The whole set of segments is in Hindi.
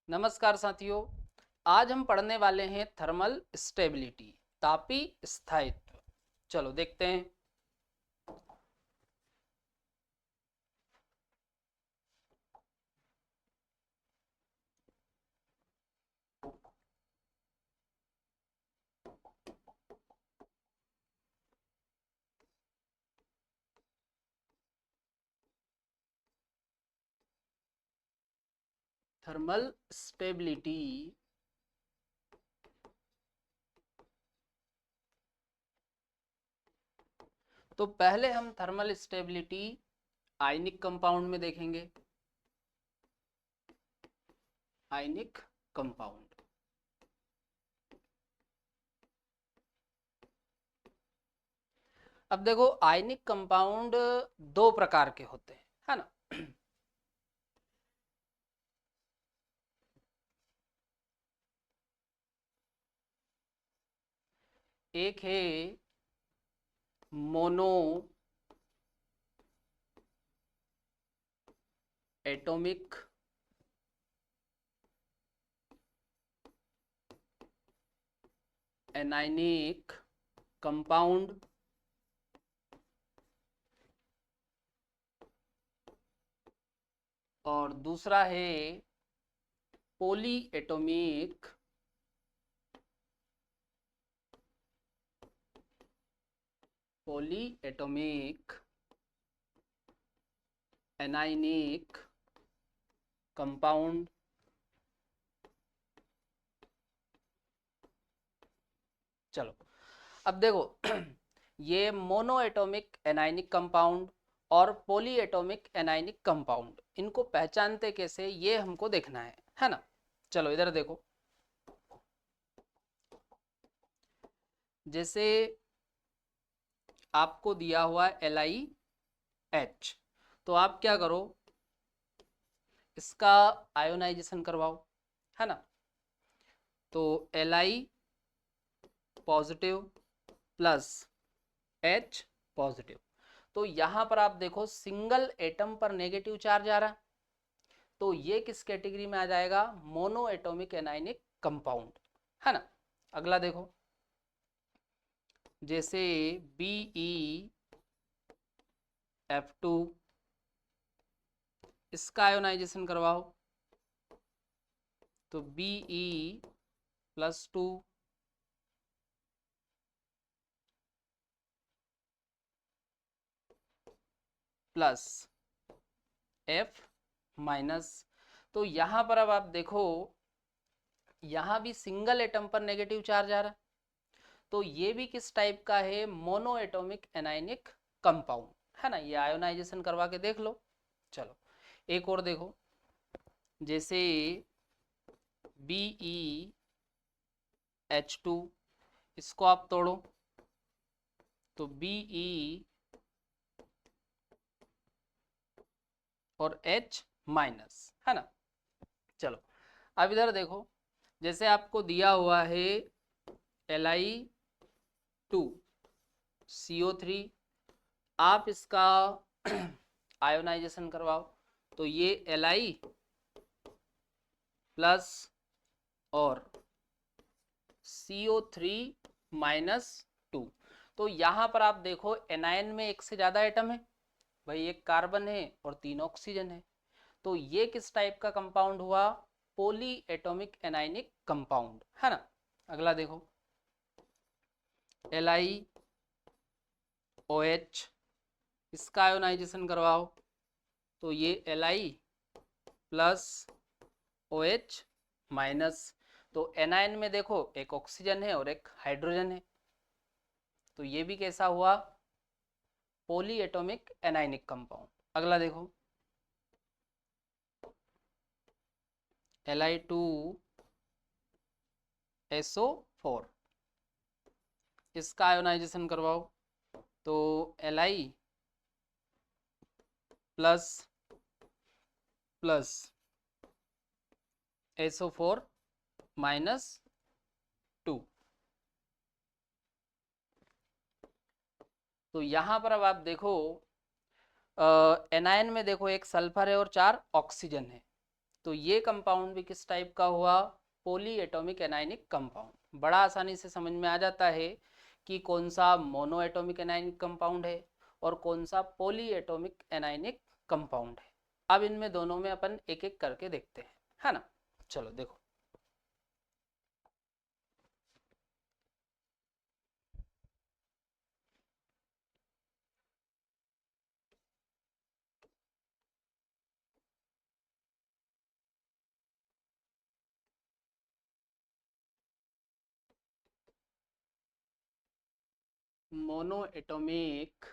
नमस्कार साथियों। आज हम पढ़ने वाले हैं थर्मल स्टेबिलिटी, तापी स्थायित्व। चलो देखते हैं। थर्मल स्टेबिलिटी तो पहले हम थर्मल स्टेबिलिटी आयनिक कंपाउंड में देखेंगे। आयनिक कंपाउंड, अब देखो आयनिक कंपाउंड दो प्रकार के होते हैं, है ना। एक है मोनो एटॉमिक एनायनिक कंपाउंड, और दूसरा है पॉली एटॉमिक एनायनिक कंपाउंड। चलो अब देखो ये मोनो एटॉमिक एनायनिक कंपाउंड और पॉली एटॉमिक एनायनिक कंपाउंड, इनको पहचानते कैसे ये हमको देखना है ना। चलो इधर देखो, जैसे आपको दिया हुआ LiH, तो आप क्या करो, इसका आयोनाइजेशन करवाओ, है ना। तो Li positive plus H positive, तो यहां पर आप देखो सिंगल एटम पर नेगेटिव चार्ज आ रहा, तो ये किस कैटेगरी में आ जाएगा, मोनो एटॉमिक एनायनिक कंपाउंड, है ना। अगला देखो, जैसे BeF2, इसका आयोनाइजेशन करवाओ, तो Be+2 प्लस F-, तो यहां पर अब आप देखो यहां भी सिंगल एटम पर नेगेटिव चार्ज आ रहा, तो ये भी किस टाइप का है, मोनो एटॉमिक एनायनिक कंपाउंड, है ना। ये आयोनाइजेशन करवा के देख लो। चलो एक और देखो, जैसे BeH2, इसको आप तोड़ो, तो Be और H-, है ना। चलो अब इधर देखो, जैसे आपको दिया हुआ है Li2CO3, आप इसका आयोनाइजेशन करवाओ, तो ये Li प्लस और CO3-2, तो यहां पर आप देखो एनायन में एक से ज्यादा एटम है भाई, एक कार्बन है और 3 ऑक्सीजन है, तो ये किस टाइप का कंपाउंड हुआ, पॉली एटॉमिक एनायनिक कंपाउंड, है ना। अगला देखो LiOH, इसका आयोनाइजेशन करवाओ, तो ये Li प्लस OH-, तो एनायन में देखो एक ऑक्सीजन है और एक हाइड्रोजन है, तो ये भी कैसा हुआ, पॉली एटॉमिक एनायनिक कंपाउंड। अगला देखो Li2SO4, इसका आयोनाइजेशन करवाओ, तो Li प्लस SO4-2, तो यहां पर अब आप देखो एनायन में देखो एक सल्फर है और 4 ऑक्सीजन है, तो ये कंपाउंड भी किस टाइप का हुआ, पॉली एटॉमिक एनायनिक कंपाउंड। बड़ा आसानी से समझ में आ जाता है कि कौन सा मोनो एटॉमिक एनायनिक कंपाउंड है और कौन सा पॉली एटॉमिक एनायनिक कंपाउंड है। अब इनमें दोनों में अपन एक एक करके देखते हैं, है ना। चलो देखो, मोनो एटॉमिक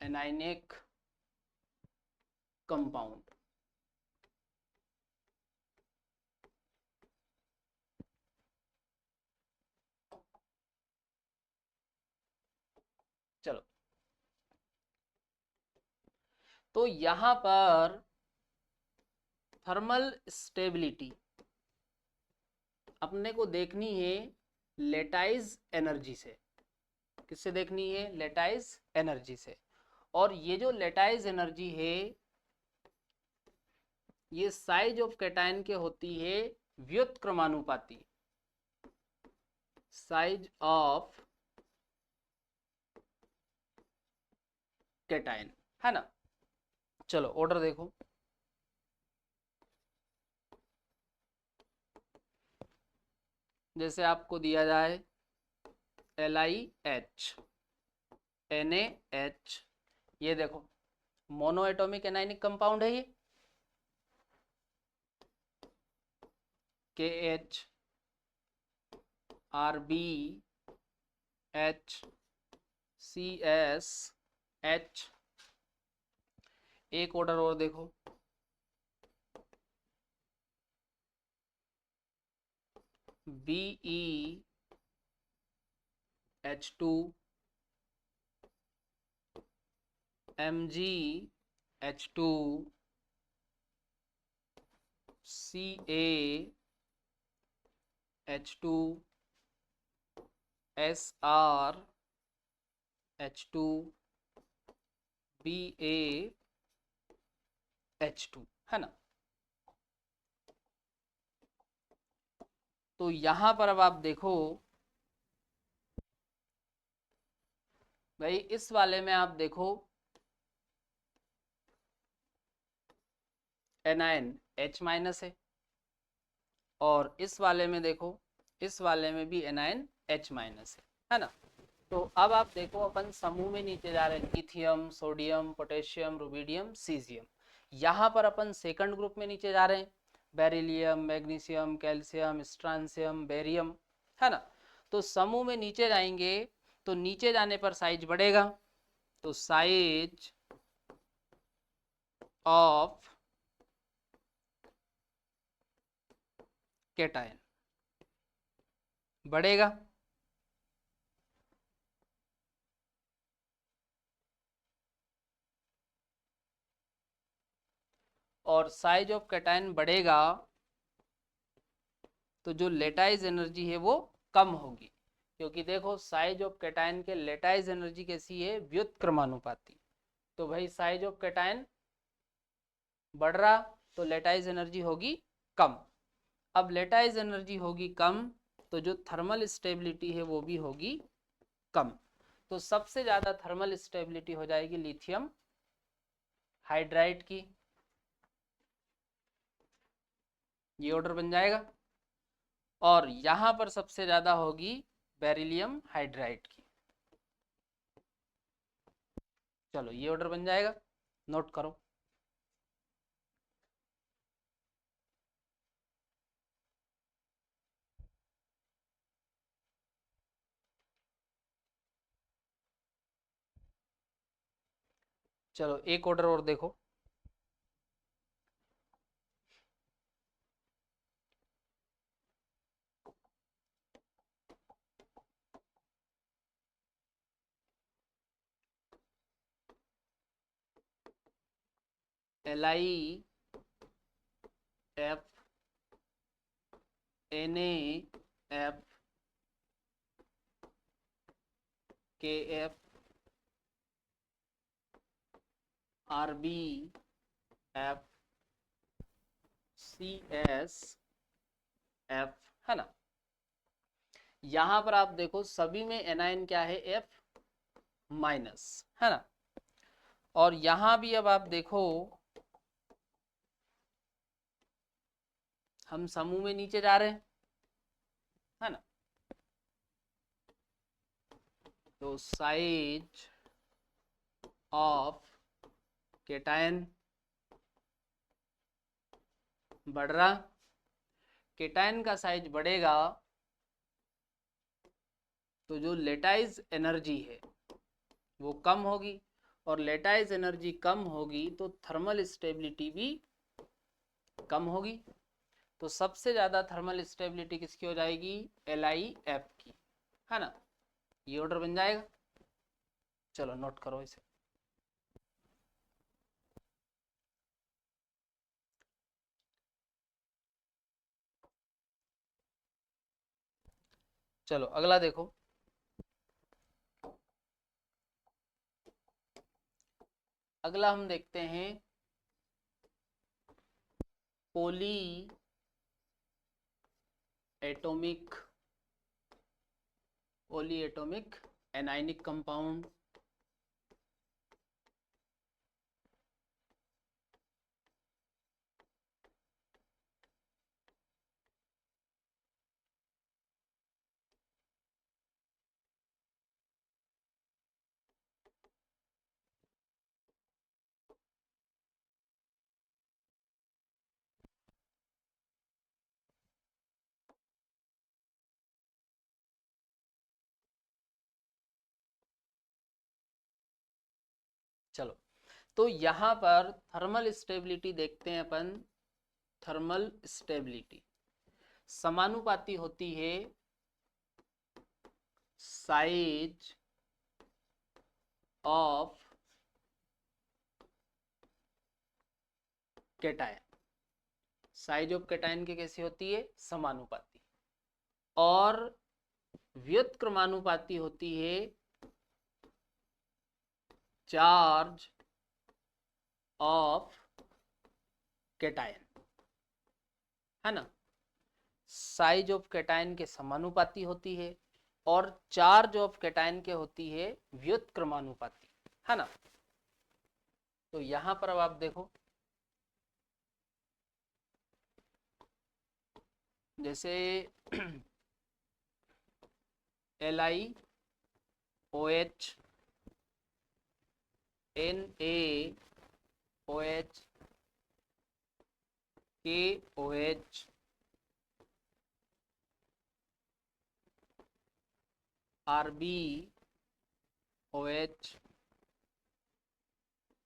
एनायनिक कंपाउंड। चलो, तो यहां पर थर्मल स्टेबिलिटी अपने को देखनी है लेटाइज एनर्जी से। किससे देखनी है, लेटाइज एनर्जी से। और ये जो लेटाइज एनर्जी है ये साइज ऑफ कैटायन के होती है व्युत्क्रमानुपाती, साइज ऑफ कैटायन, है ना। चलो ऑर्डर देखो, जैसे आपको दिया जाए LiH NaH, ये देखो मोनो एटॉमिक एनायनिक कंपाउंड है ये, KH RB HCS H। एक ऑर्डर और देखो, BeH2 MgH2 CaH2 SrH2 BaH2, है ना। तो यहां पर अब आप देखो भाई, इस वाले में आप देखो एनायन H माइनस है, और इस वाले में देखो, इस वाले में भी एनायन H माइनस है ना। तो अब आप देखो अपन समूह में नीचे जा रहे हैं, lithium, sodium, potassium, rubidium, caesium. यहाँ पर अपन सेकंड ग्रुप में नीचे जा रहे हैं, beryllium, magnesium, calcium, strontium, barium, है ना। तो समूह में नीचे जाएंगे तो नीचे जाने पर साइज बढ़ेगा, तो साइज ऑफ कैटायन बढ़ेगा। और साइज ऑफ कैटायन बढ़ेगा तो जो लेटाइज एनर्जी है वो कम होगी, क्योंकि देखो साइज ऑफ कैटायन के लेटाइज एनर्जी कैसी है, व्युत्क्रमानुपाती। तो भाई साइज ऑफ कैटायन बढ़ रहा तो लेटाइज एनर्जी होगी कम। अब लेटाइज एनर्जी होगी कम तो जो थर्मल स्टेबिलिटी है वो भी होगी कम। तो सबसे ज्यादा थर्मल स्टेबिलिटी हो जाएगी लिथियम हाइड्राइड की, ये ऑर्डर बन जाएगा। और यहां पर सबसे ज्यादा होगी बेरिलियम हाइड्राइड की। चलो ये ऑर्डर बन जाएगा, नोट करो। चलो एक ऑर्डर और देखो, LiF NaF KF RB F CS F, है ना। यहां पर आप देखो सभी में एनायन क्या है, F माइनस, है ना। और यहां भी अब आप देखो हम समूह में नीचे जा रहे हैं, है ना। तो साइज ऑफ केटायन बढ़ रहा, केटायन का साइज बढ़ेगा तो जो लेटाइज एनर्जी है वो कम होगी, और लेटाइज एनर्जी कम होगी तो थर्मल स्टेबिलिटी भी कम होगी। तो सबसे ज़्यादा थर्मल स्टेबिलिटी किसकी हो जाएगी, LiF की, है ना। ये ऑर्डर बन जाएगा। चलो नोट करो इसे। चलो अगला देखो, अगला हम देखते हैं पोली एटॉमिक एनायनिक कंपाउंड। चलो तो यहां पर थर्मल स्टेबिलिटी देखते हैं अपन। थर्मल स्टेबिलिटी समानुपाती होती है size of cation. Size of cation की कैसी होती है, समानुपाती। और व्युत्क्रमानुपाती होती है चार्ज ऑफ केटायन, है ना। साइज ऑफ केटायन के समानुपाती होती है और चार्ज ऑफ केटायन के होती है व्युत्क्रमानुपाती, है ना। तो यहां पर अब आप देखो जैसे LiOH NaOH KOH RbOH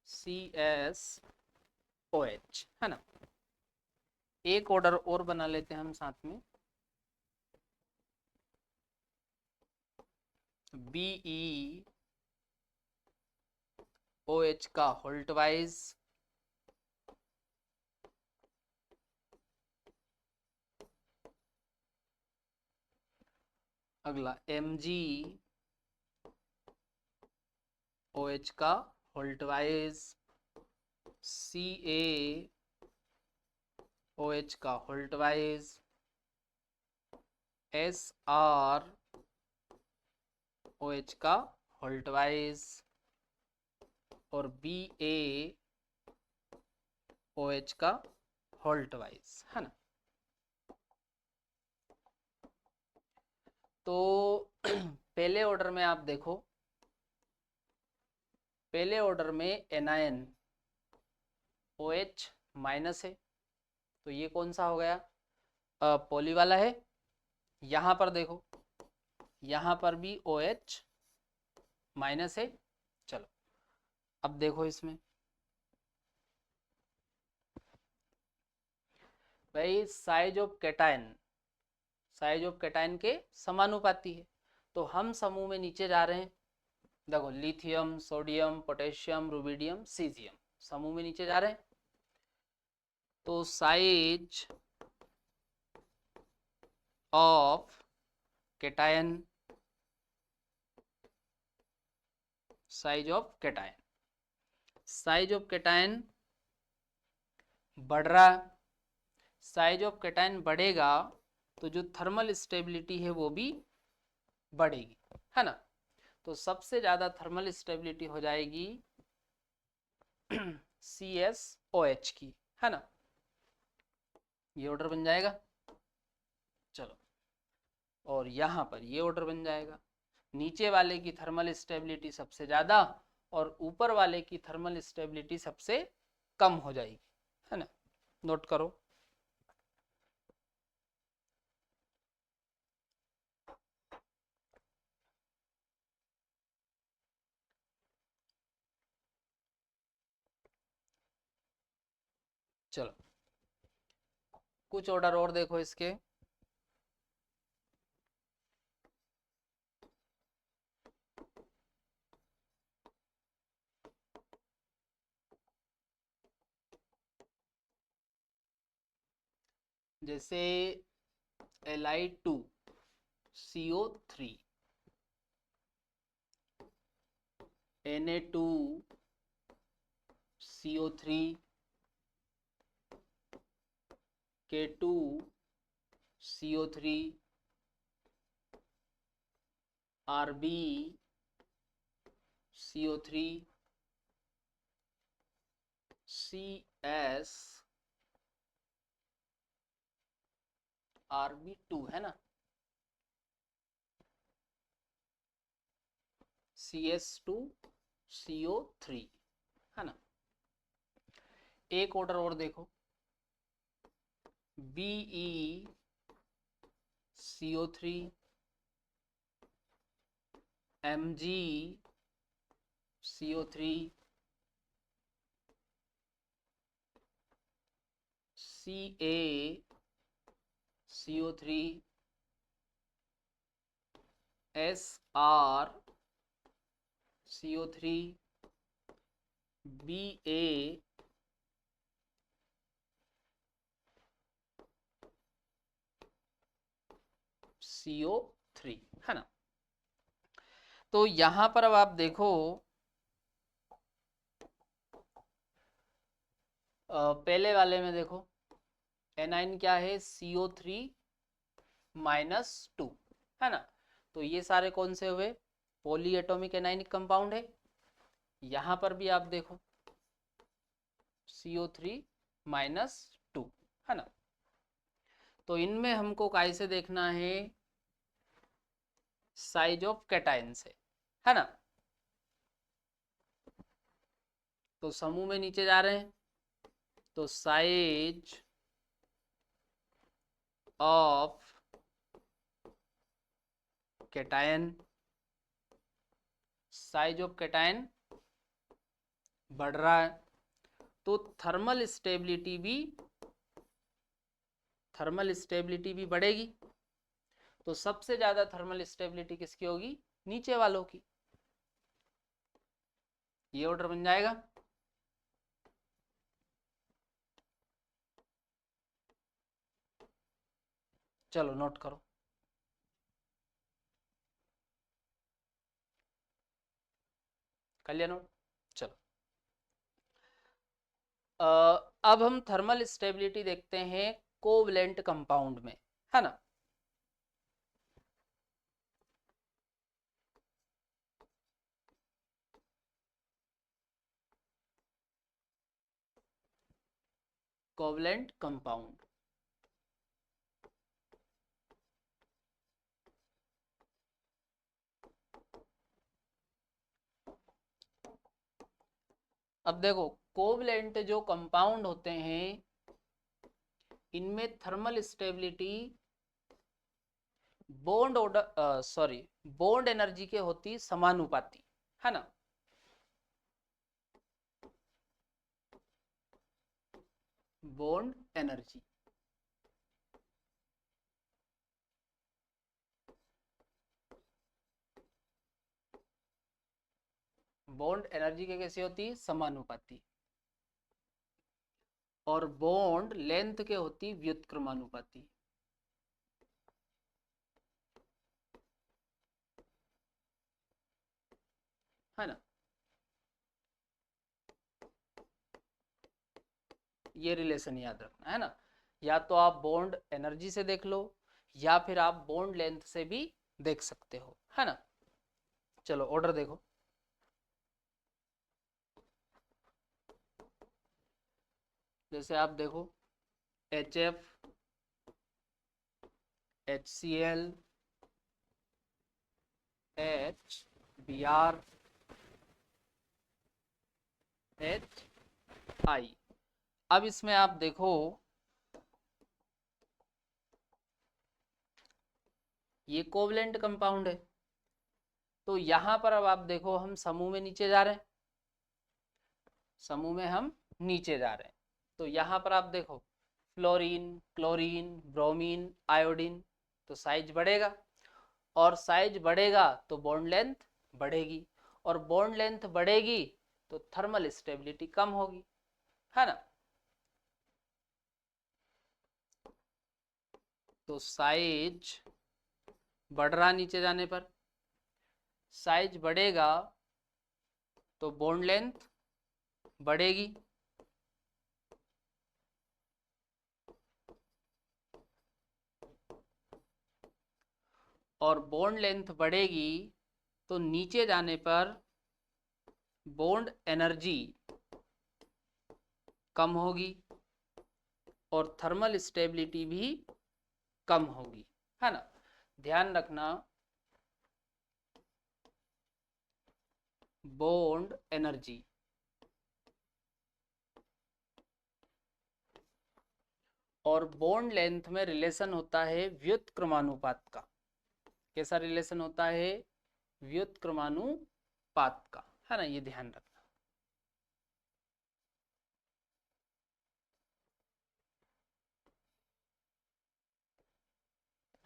CsOH, है ना। एक ऑर्डर और बना लेते हैं हम साथ में, BeOH का होल्ट वाइज, अगला MgOH का होल्ट वाइज, CaOH का होल्ट वाइज, SrOH का होल्ट वाइज और BaOH का होल्ट वाइज, है ना। तो पहले ऑर्डर में आप देखो, पहले ऑर्डर में एनायन OH माइनस है, तो ये कौन सा हो गया, पॉली वाला है। यहां पर देखो, यहां पर भी OH माइनस है। चलो अब देखो इसमें भाई साइज ऑफ केटायन के समानुपाती है, तो हम समूह में नीचे जा रहे हैं। देखो lithium, sodium, potassium, rubidium, caesium समूह में नीचे जा रहे हैं। तो size of cation, size of cation, size of cation बढ़ रहा है, साइज ऑफ कैटायन बढ़ेगा तो जो थर्मल स्टेबिलिटी है वो भी बढ़ेगी, है ना। तो सबसे ज़्यादा थर्मल स्टेबिलिटी हो जाएगी CSOH की, है ना। ये ऑर्डर बन जाएगा। चलो, और यहाँ पर ये ऑर्डर बन जाएगा। नीचे वाले की थर्मल स्टेबिलिटी सबसे ज़्यादा और ऊपर वाले की थर्मल स्टेबिलिटी सबसे कम हो जाएगी, है ना। नोट करो। चलो, कुछ ऑर्डर और देखो इसके। जैसे Li2CO3, Na2CO3, K2CO3, RbCO3, CsRb2, है ना, CS2CO3, है ना। एक ऑर्डर और देखो, BeCO3, MgCO3, CaCO3, SrCO3, BaCO3, है ना। तो यहां पर अब आप देखो, पहले वाले में देखो एनाइन क्या है, CO3-2, है ना। तो ये सारे कौन से हुए, पॉली एटॉमिक एनाइनिक कंपाउंड है। यहां पर भी आप देखो CO3-2, है ना। तो इनमें हमको कैसे देखना है, साइज ऑफ कैटायन से, है ना। तो समूह में नीचे जा रहे हैं, तो size of cation, size of cation बढ़ रहा है तो थर्मल स्टेबिलिटी भी बढ़ेगी। तो सबसे ज्यादा थर्मल स्टेबिलिटी किसकी होगी, नीचे वालों की। ये ऑर्डर बन जाएगा। चलो नोट करो। कर लिया नोट। चलो, अब हम थर्मल स्टेबिलिटी देखते हैं कोवलेंट कंपाउंड में, है ना। कोवलेंट कंपाउंड, अब देखो कोवलेंट जो कंपाउंड होते हैं इनमें thermal stability bond order bond energy के होती समानुपाती, है ना। बॉन्ड एनर्जी, बॉन्ड एनर्जी के कैसे होती, समानुपाती। और बॉन्ड लेंथ के होती व्युत्क्रमानुपाती, है ना। ये रिलेशन याद रखना है ना। या तो आप बॉन्ड एनर्जी से देख लो या फिर आप बॉन्ड लेंथ से भी देख सकते हो, है ना। चलो ऑर्डर देखो, जैसे आप देखो HF, HCl, H, Br, HI। अब इसमें आप देखो ये कोवलेंट कंपाउंड है, तो यहां पर अब आप देखो हम समूह में नीचे जा रहे हैं, समूह में हम नीचे जा रहे हैं। तो यहां पर आप देखो फ्लोरीन, क्लोरीन, ब्रोमीन, आयोडीन, तो साइज बढ़ेगा, और साइज बढ़ेगा तो बॉन्ड लेंथ बढ़ेगी, और बॉन्ड लेंथ बढ़ेगी तो थर्मल स्टेबिलिटी कम होगी, है ना। तो साइज बढ़ रहा नीचे जाने पर, साइज बढ़ेगा तो बॉन्ड लेंथ बढ़ेगी, और बॉन्ड लेंथ बढ़ेगी तो नीचे जाने पर बॉन्ड एनर्जी कम होगी और थर्मल स्टेबिलिटी भी कम होगी, है ना। ध्यान रखना बॉन्ड एनर्जी और बॉन्ड लेंथ में रिलेशन होता है व्युत्क्रमानुपात का। कैसा रिलेशन होता है? व्युत्क्रमानुपात का, है ना, ये ध्यान रखना।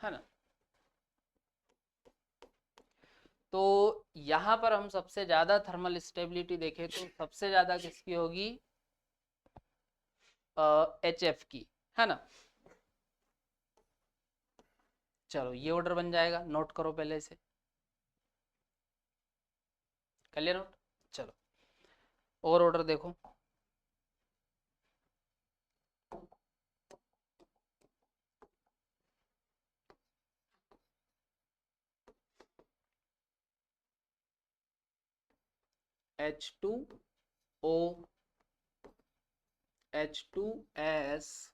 है ना। तो यहां पर हम सबसे ज्यादा थर्मल स्टेबिलिटी देखें तो सबसे ज्यादा किसकी होगी? HF की, है ना। चलो ये ऑर्डर बन जाएगा, नोट करो पहले से, कर लिया नोट। चलो और ऑर्डर देखो, H2O, H2S,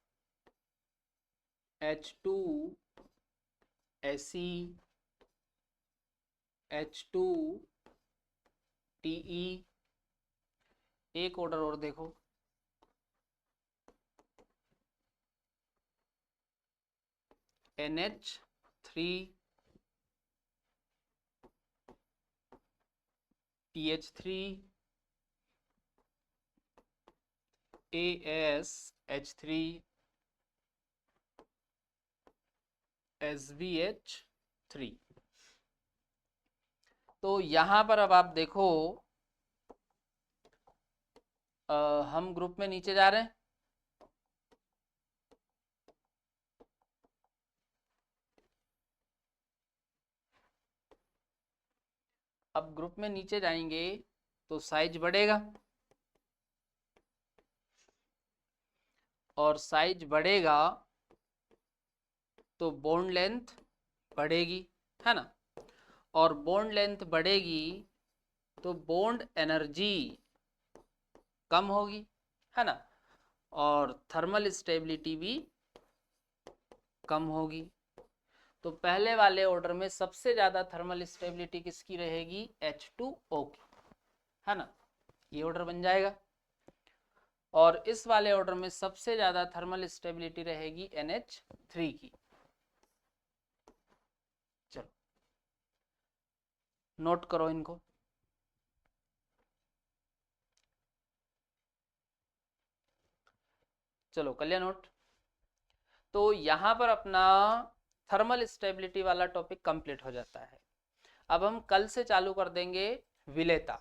H2Se, H2TE। एक ऑर्डर और देखो, NH3, TH3, AsH3, SbH3। तो यहां पर अब आप देखो हम ग्रुप में नीचे जा रहे हैं, अब ग्रुप में नीचे जाएंगे तो साइज बढ़ेगा, और साइज बढ़ेगा तो बॉन्ड लेंथ बढ़ेगी, है ना। और बॉन्ड लेंथ बढ़ेगी तो बॉन्ड एनर्जी कम होगी, है ना, और थर्मल स्टेबिलिटी भी कम होगी। तो पहले वाले ऑर्डर में सबसे ज्यादा थर्मल स्टेबिलिटी किसकी रहेगी? H2O की, है ना, ये ऑर्डर बन जाएगा। और इस वाले ऑर्डर में सबसे ज्यादा थर्मल स्टेबिलिटी रहेगी NH3 की। चलो नोट करो इनको, चलो कर लिया नोट। तो यहां पर अपना थर्मल स्टेबिलिटी वाला टॉपिक कंप्लीट हो जाता है। अब हम कल से चालू कर देंगे विलेयता।